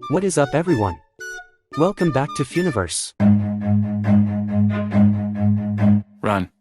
What is up everyone? Welcome back to Funiverse. Run.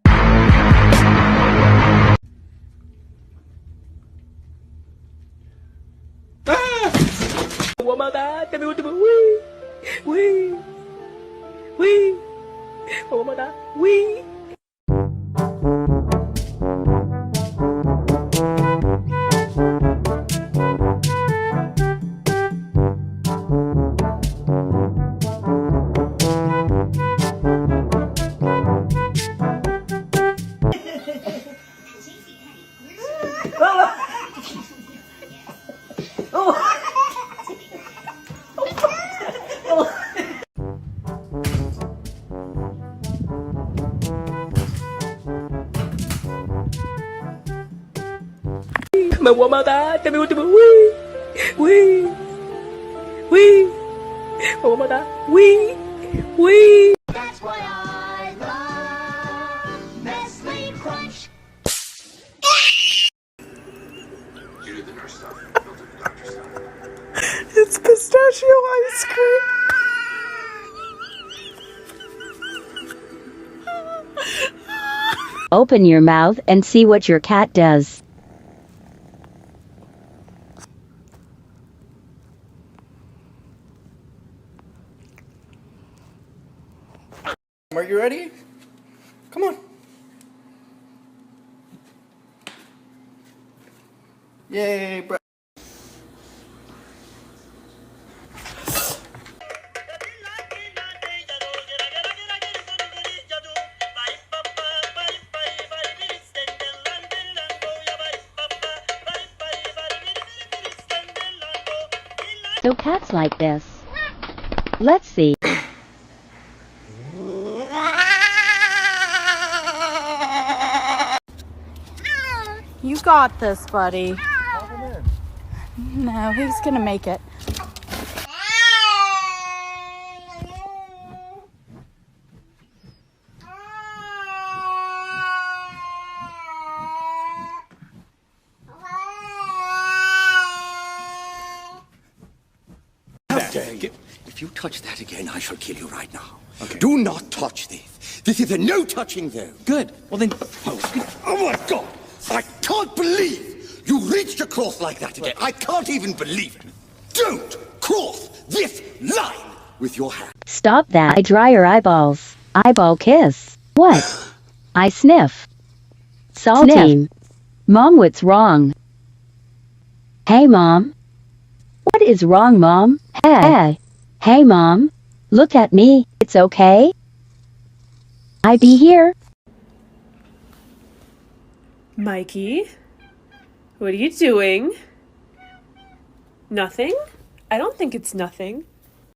That's why I love Nestle Crunch. You did the nurse stuff. You'll do the doctor stuff. It's pistachio ice cream. Open your mouth and see what your cat does. Are you ready? Come on. Yay, bro. So cats like this. Let's see. You got this, buddy. No, he's gonna make it. If you touch that again, I shall kill you right now. Okay. Do not touch this. This is a no touching zone. Good. Well then, Oh my God! I can't believe you reached across like that again. I can't even believe it. Don't cross this line with your hand. Stop that. I dry your eyeballs. Eyeball kiss. What? I sniff. Salty. Sniff. Mom, what's wrong? Hey, Mom. What is wrong, Mom? Hey. Hey, Mom. Look at me. It's okay? I be here. Mikey, what are you doing? Nothing? I don't think it's nothing.